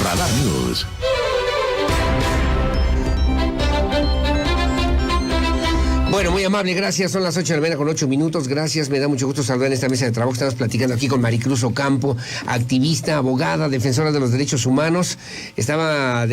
Radar News. Bueno, muy amable, gracias. Son las 8 de la mañana con 8 minutos. Gracias, me da mucho gusto saludar en esta mesa de trabajo. Estamos platicando aquí con Maricruz Ocampo, activista, abogada, defensora de los derechos humanos. Estaba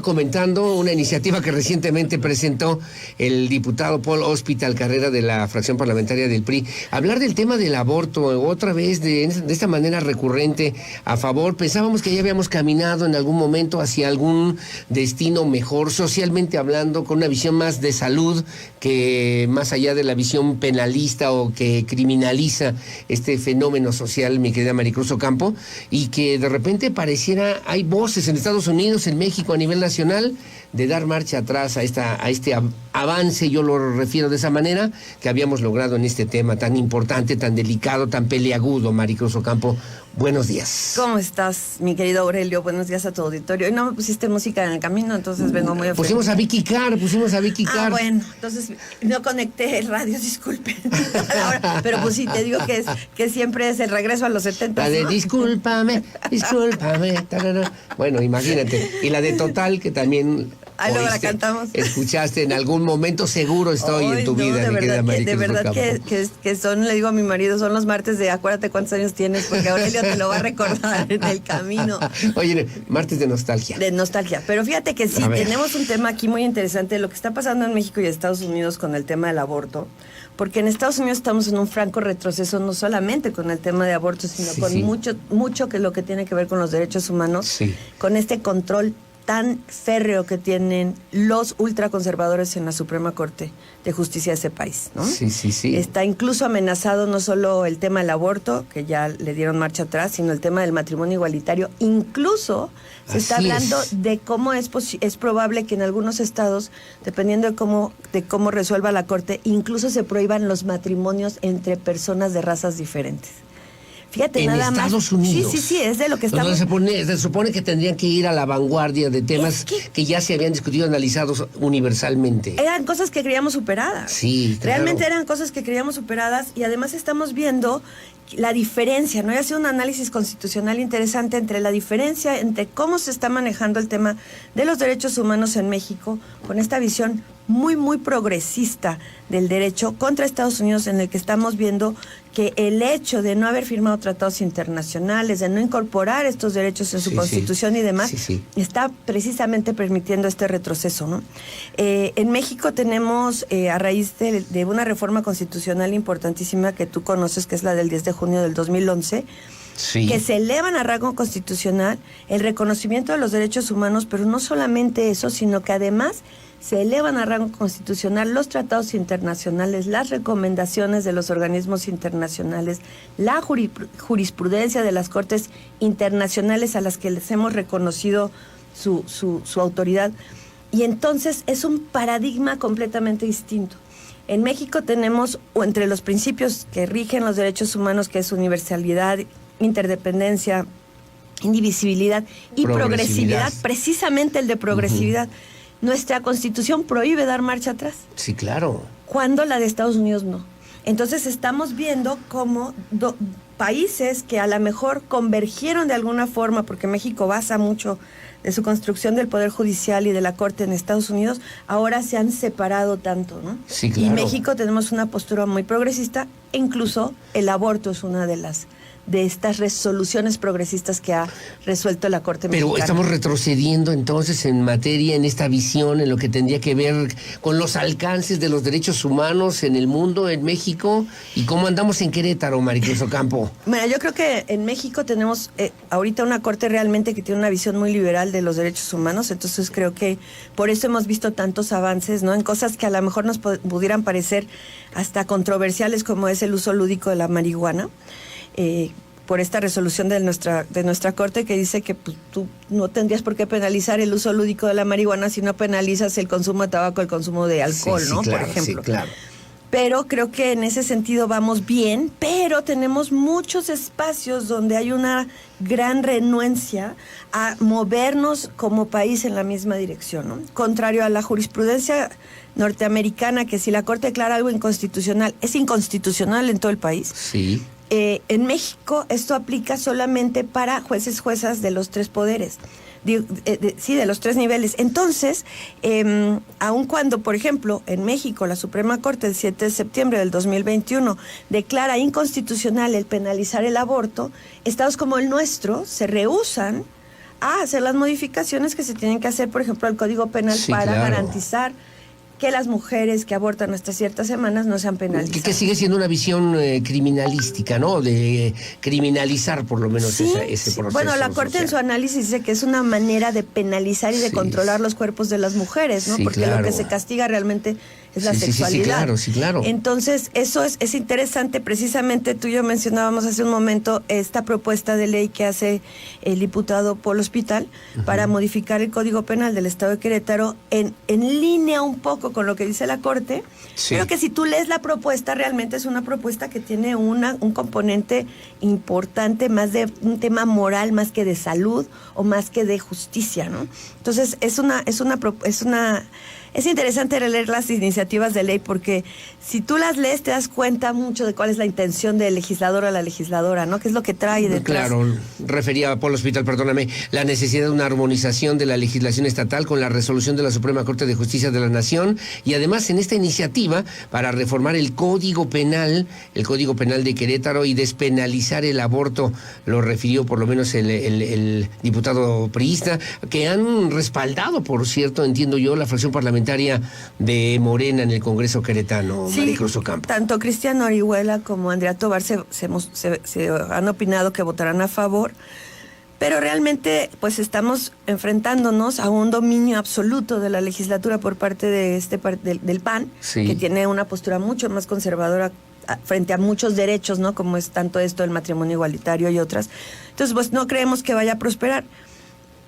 comentando una iniciativa que recientemente presentó el diputado Paul Hospital Carrera de la fracción parlamentaria del PRI. Hablar del tema del aborto, otra vez de esta manera recurrente a favor. Pensábamos que ya habíamos caminado en algún momento hacia algún destino mejor, socialmente hablando, con una visión más de salud, que más allá de la visión penalista o que criminaliza este fenómeno social, mi querida Maricruz Ocampo, y que de repente pareciera, hay voces en Estados Unidos, en México, a nivel nacional, de dar marcha atrás a este avance, yo lo refiero de esa manera, que habíamos logrado en este tema tan importante, tan delicado, tan peleagudo. Maricruz Ocampo, buenos días. ¿Cómo estás, mi querido Aurelio? Buenos días a tu auditorio. Hoy no me pusiste música en el camino, entonces vengo muy ofendida. Pusimos a Vicky Carr. Ah, bueno, entonces no conecté el radio, disculpen. Pero pues sí, te digo que siempre es el regreso a los 70. La de discúlpame. Tarara. Bueno, imagínate. Y la de Total, que también luego la cantamos. Escuchaste en algún momento, seguro estoy en tu vida, mi querida Maricruz. De verdad que son, le digo a mi marido, son los martes de acuérdate cuántos años tienes, porque Aurelio te lo va a recordar en el camino. Oye, martes de nostalgia. De nostalgia. Pero fíjate que sí, tenemos un tema aquí muy interesante, lo que está pasando en México y Estados Unidos con el tema del aborto. Porque en Estados Unidos estamos en un franco retroceso, no solamente con el tema de aborto, sino con mucho que lo que tiene que ver con los derechos humanos, con este control tan férreo que tienen los ultraconservadores en la Suprema Corte de Justicia de ese país, ¿no? Sí. Está incluso amenazado no solo el tema del aborto, que ya le dieron marcha atrás, sino el tema del matrimonio igualitario. Incluso se está hablando de cómo es probable que en algunos estados, dependiendo de cómo resuelva la Corte, incluso se prohíban los matrimonios entre personas de razas diferentes. Fíjate, nada más. En Estados Unidos. Sí, es de lo que estamos... Se supone que tendrían que ir a la vanguardia de temas que ya se habían discutido, analizados universalmente. Eran cosas que creíamos superadas. Sí, claro. Realmente eran cosas que creíamos superadas y además estamos viendo la diferencia, ¿no? Y ha sido un análisis constitucional interesante entre la diferencia entre cómo se está manejando el tema de los derechos humanos en México con esta visión muy, muy progresista del derecho contra Estados Unidos, en el que estamos viendo que el hecho de no haber firmado tratados internacionales, de no incorporar estos derechos en su constitución y demás, está precisamente permitiendo este retroceso, ¿no? En México tenemos, a raíz de una reforma constitucional importantísima que tú conoces, que es la del 10 de junio del 2011, que se elevan a rango constitucional el reconocimiento de los derechos humanos, pero no solamente eso, sino que además se elevan a rango constitucional los tratados internacionales, las recomendaciones de los organismos internacionales, la jurisprudencia de las cortes internacionales a las que les hemos reconocido su autoridad. Y entonces es un paradigma completamente distinto. En México tenemos, entre los principios que rigen los derechos humanos, que es universalidad, interdependencia, indivisibilidad y progresividad, precisamente el de progresividad. Nuestra Constitución prohíbe dar marcha atrás. Sí, claro. Cuando la de Estados Unidos no. Entonces estamos viendo cómo países que a lo mejor convergieron de alguna forma, porque México basa mucho de su construcción del Poder Judicial y de la Corte en Estados Unidos, ahora se han separado tanto, ¿no? Sí, claro. Y México tenemos una postura muy progresista, e incluso el aborto es una de estas resoluciones progresistas que ha resuelto la Corte Mexicana. Pero estamos retrocediendo entonces en materia, en esta visión, en lo que tendría que ver con los alcances de los derechos humanos en el mundo, en México, y cómo andamos en Querétaro, Maricruz Ocampo. Bueno, yo creo que en México tenemos ahorita una Corte realmente que tiene una visión muy liberal de los derechos humanos, entonces creo que por eso hemos visto tantos avances, ¿no? En cosas que a lo mejor nos pudieran parecer hasta controversiales, como es el uso lúdico de la marihuana. Por esta resolución de nuestra Corte que dice que pues, tú no tendrías por qué penalizar el uso lúdico de la marihuana si no penalizas el consumo de tabaco, el consumo de alcohol, ¿no? Claro, por ejemplo. Sí, claro. Pero creo que en ese sentido vamos bien, pero tenemos muchos espacios donde hay una gran renuencia a movernos como país en la misma dirección, ¿no? Contrario a la jurisprudencia norteamericana, que si la Corte declara algo inconstitucional, es inconstitucional en todo el país. Sí. En México esto aplica solamente para jueces, juezas de los 3 poderes. De los 3 niveles. Entonces, aun cuando, por ejemplo, en México la Suprema Corte el 7 de septiembre del 2021 declara inconstitucional el penalizar el aborto, estados como el nuestro se rehúsan a hacer las modificaciones que se tienen que hacer, por ejemplo, al Código Penal para garantizar que las mujeres que abortan hasta ciertas semanas no sean penalizadas. Que sigue siendo una visión criminalística, ¿no? De criminalizar por lo menos ese proceso. Bueno, la Corte social. en su análisis dice que es una manera de penalizar y de controlar los cuerpos de las mujeres, ¿no? Porque lo que se castiga realmente es la sexualidad. Sí, claro. Entonces, eso es interesante. Precisamente tú y yo mencionábamos hace un momento esta propuesta de ley que hace el diputado Paul Hospital para modificar el Código Penal del Estado de Querétaro en línea un poco con lo que dice la Corte. Pero que si tú lees la propuesta, realmente es una propuesta que tiene un componente importante, más de un tema moral, más que de salud o más que de justicia, ¿no? Entonces, es interesante leer las iniciativas de ley porque si tú las lees te das cuenta mucho de cuál es la intención del legislador o la legisladora, ¿no? ¿Qué es lo que trae detrás? Claro, refería a Paul Hospital, perdóname, la necesidad de una armonización de la legislación estatal con la resolución de la Suprema Corte de Justicia de la Nación y además en esta iniciativa para reformar el Código Penal de Querétaro y despenalizar el aborto, lo refirió por lo menos el diputado priista, que han respaldado, por cierto, entiendo yo, la fracción parlamentaria de Morena en el Congreso queretano, Maricruz Ocampo. Tanto Cristian Orihuela como Andrea Tobar se han opinado que votarán a favor, pero realmente pues estamos enfrentándonos a un dominio absoluto de la legislatura por parte de del PAN, que tiene una postura mucho más conservadora frente a muchos derechos, ¿no? Como es tanto esto, el matrimonio igualitario y otras. Entonces, pues no creemos que vaya a prosperar,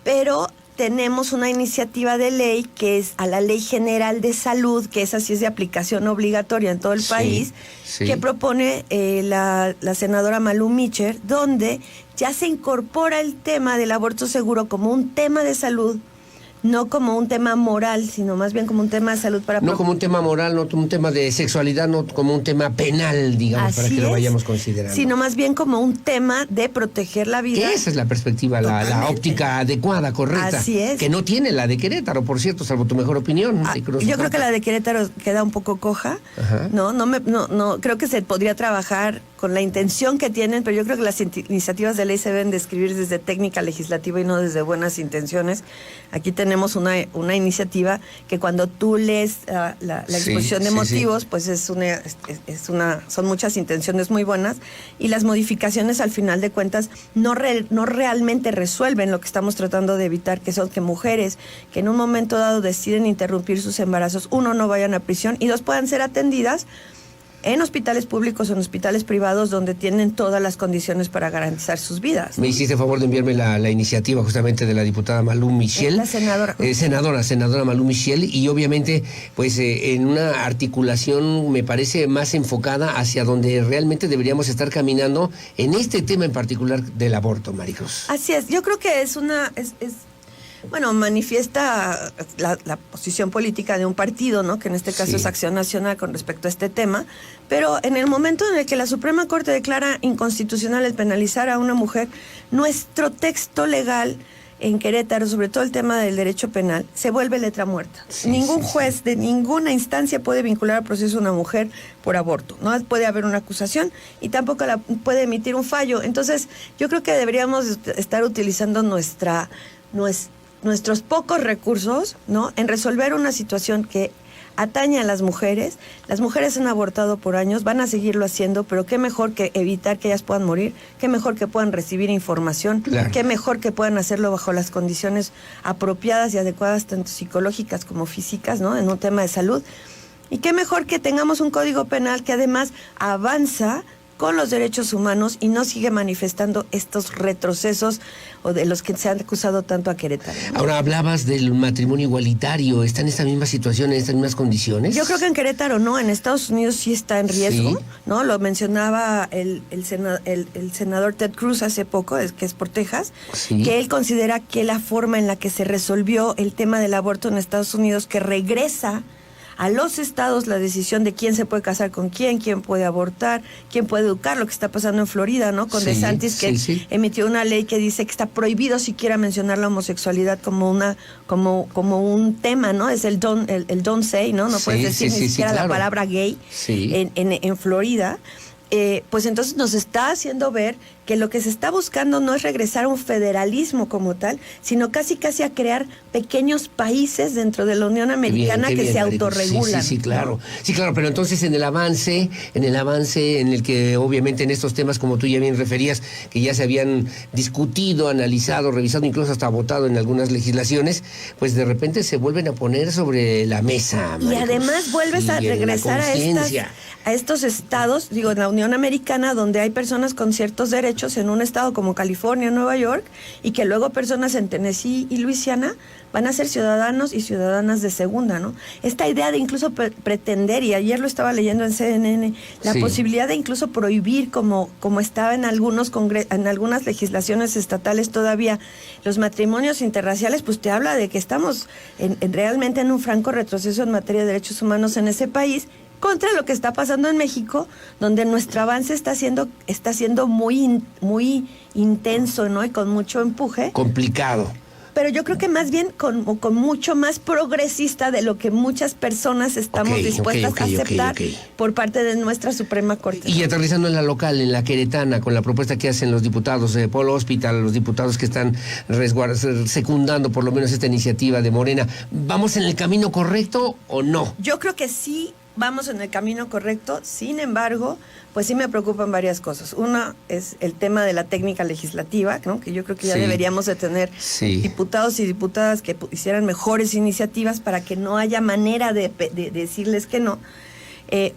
pero tenemos una iniciativa de ley que es a la Ley General de Salud, que esa sí es de aplicación obligatoria en todo el país, que propone la senadora Malú Micher, donde ya se incorpora el tema del aborto seguro como un tema de salud, no como un tema moral, sino más bien como un tema de salud para... No como un tema moral, no como un tema de sexualidad, no como un tema penal, digamos, Así para que lo es, vayamos considerando. Sino más bien como un tema de proteger la vida. Que esa es la perspectiva, la óptica adecuada, correcta. Así es. Que no tiene la de Querétaro, por cierto, salvo tu mejor opinión. Yo creo que la de Querétaro queda un poco coja. No, creo que se podría trabajar con la intención que tienen, pero yo creo que las iniciativas de ley se deben describir desde técnica legislativa y no desde buenas intenciones. Aquí tenemos una iniciativa que cuando tú lees la exposición de motivos, pues son muchas intenciones muy buenas y las modificaciones al final de cuentas no realmente resuelven lo que estamos tratando de evitar, que son que mujeres que en un momento dado deciden interrumpir sus embarazos, 1, no vayan a prisión y 2, puedan ser atendidas en hospitales públicos o en hospitales privados donde tienen todas las condiciones para garantizar sus vidas, ¿no? Me hiciste favor de enviarme la iniciativa justamente de la diputada Malú Michel. La senadora. Senadora Malú Michel, y obviamente pues en una articulación me parece más enfocada hacia donde realmente deberíamos estar caminando en este tema en particular del aborto, Maricruz. Así es, yo creo que manifiesta la posición política de un partido, ¿no? Que en este caso es Acción Nacional con respecto a este tema, pero en el momento en el que la Suprema Corte declara inconstitucional el penalizar a una mujer, nuestro texto legal en Querétaro, sobre todo el tema del derecho penal, se vuelve letra muerta. Ningún juez de ninguna instancia puede vincular al proceso a una mujer por aborto. No puede haber una acusación y tampoco puede emitir un fallo. Entonces, yo creo que deberíamos estar utilizando nuestros pocos recursos, ¿no?, en resolver una situación que atañe a las mujeres. Las mujeres han abortado por años, van a seguirlo haciendo, pero qué mejor que evitar que ellas puedan morir, qué mejor que puedan recibir información, qué mejor que puedan hacerlo bajo las condiciones apropiadas y adecuadas, tanto psicológicas como físicas, ¿no?, en un tema de salud. Y qué mejor que tengamos un código penal que además avanza con los derechos humanos y no sigue manifestando estos retrocesos o de los que se han acusado tanto a Querétaro, ¿no? Ahora hablabas del matrimonio igualitario, ¿está en esta misma situación, en estas mismas condiciones? Yo creo que en Querétaro no, en Estados Unidos sí está en riesgo, ¿no? Lo mencionaba el senador Ted Cruz hace poco, que es por Texas, que él considera que la forma en la que se resolvió el tema del aborto en Estados Unidos, que regresa a los estados la decisión de quién se puede casar con quién puede abortar, quién puede educar, lo que está pasando en Florida, ¿no? Con DeSantis, que emitió una ley que dice que está prohibido siquiera mencionar la homosexualidad como un tema, ¿no? Es el don't say, ¿no? No puedes decir ni siquiera la palabra gay en Florida. Pues entonces nos está haciendo ver que lo que se está buscando no es regresar a un federalismo como tal, sino casi a crear pequeños países dentro de la Unión Americana que se autorregulan. Sí, claro. Sí, claro, pero entonces en el avance en el que obviamente en estos temas, como tú ya bien referías, que ya se habían discutido, analizado, revisado, incluso hasta votado en algunas legislaciones, pues de repente se vuelven a poner sobre la mesa. Y además vuelves a regresar a estos estados, digo, en la Unión Americana, donde hay personas con ciertos derechos en un estado como California, Nueva York, y que luego personas en Tennessee y Luisiana van a ser ciudadanos y ciudadanas de segunda, ¿no? Esta idea de incluso pretender, y ayer lo estaba leyendo en CNN, la posibilidad de incluso prohibir, como estaba en algunas legislaciones estatales todavía, los matrimonios interraciales, pues te habla de que estamos realmente en un franco retroceso en materia de derechos humanos en ese país, contra lo que está pasando en México, donde nuestro avance está siendo muy intenso, ¿no? Y con mucho empuje. Complicado. Pero yo creo que más bien con mucho más progresista de lo que muchas personas estamos dispuestas a aceptar por parte de nuestra Suprema Corte. Y aterrizando en la local, en la queretana, con la propuesta que hacen los diputados de Polo Hospital, los diputados que están secundando por lo menos esta iniciativa de Morena, ¿vamos en el camino correcto o no? Yo creo que sí. Vamos en el camino correcto, sin embargo, pues sí me preocupan varias cosas. Una es el tema de la técnica legislativa, ¿no? Que yo creo que ya deberíamos de tener diputados y diputadas que hicieran mejores iniciativas para que no haya manera de decirles que no.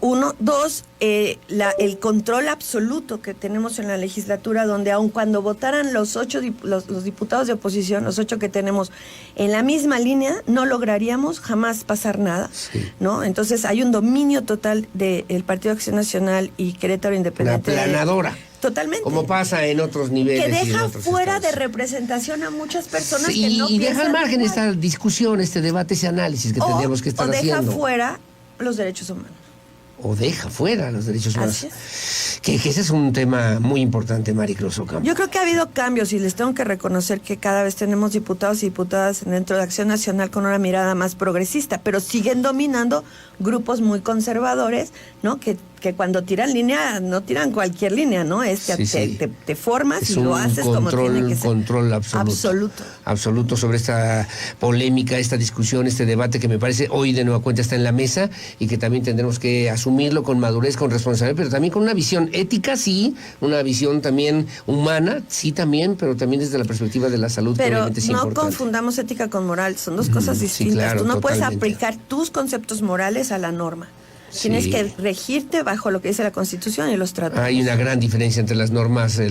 Uno, dos, el control absoluto que tenemos en la legislatura, donde aun cuando votaran los diputados de oposición, los 8 que tenemos en la misma línea, no lograríamos jamás pasar nada, ¿no? Entonces hay un dominio total del Partido Acción Nacional y Querétaro Independiente. Una planadora. Totalmente. Como pasa en otros niveles. Que deja fuera estados de representación a muchas personas que no y deja al margen esta discusión, este debate, ese análisis que tendríamos que estar haciendo. O deja fuera los derechos humanos. O deja fuera los derechos humanos. Que ese es un tema muy importante, Maricruz Ocampo. Yo creo que ha habido cambios y les tengo que reconocer que cada vez tenemos diputados y diputadas dentro de Acción Nacional con una mirada más progresista, pero siguen dominando grupos muy conservadores, ¿no? Que cuando tiran línea, no tiran cualquier línea, ¿no? Te formas y lo haces como tiene que ser. Control absoluto. Absoluto sobre esta polémica, esta discusión, este debate que me parece hoy de nueva cuenta está en la mesa y que también tendremos que asumirlo con madurez, con responsabilidad, pero también con una visión ética, sí, una visión también humana, sí también, pero también desde la perspectiva de la salud, que obviamente es importante. Pero no confundamos ética con moral, son dos cosas distintas. Claro, tú no totalmente. puedes aplicar tus conceptos morales a la norma. Tienes que regirte bajo lo que dice la Constitución y los tratados. Hay una gran diferencia entre las normas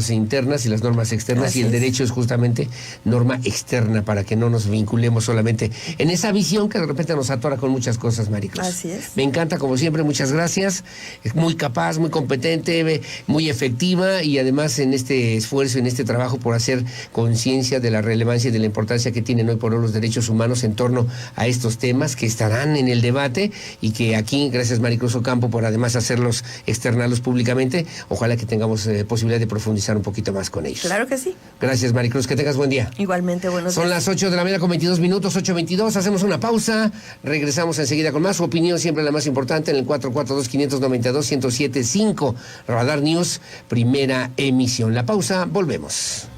internas y las normas externas. Así y el derecho es justamente norma externa para que no nos vinculemos solamente en esa visión que de repente nos atora con muchas cosas, Maricruz. Así es. Me encanta, como siempre, muchas gracias. Es muy capaz, muy competente, muy efectiva y además en este esfuerzo, en este trabajo por hacer conciencia de la relevancia y de la importancia que tienen hoy por hoy los derechos humanos en torno a estos temas que estarán en el debate y que aquí, gracias Maricruz Ocampo por además externarlos públicamente. Ojalá que tengamos posibilidad de profundizar un poquito más con ellos. Claro que sí. Gracias Maricruz, que tengas buen día. Igualmente, buenos días. Son las 8 de la mañana con 22 minutos, 8:22. Hacemos una pausa, regresamos enseguida con más. Su opinión siempre la más importante en el 442-592-1075. Radar News, primera emisión. La pausa, volvemos.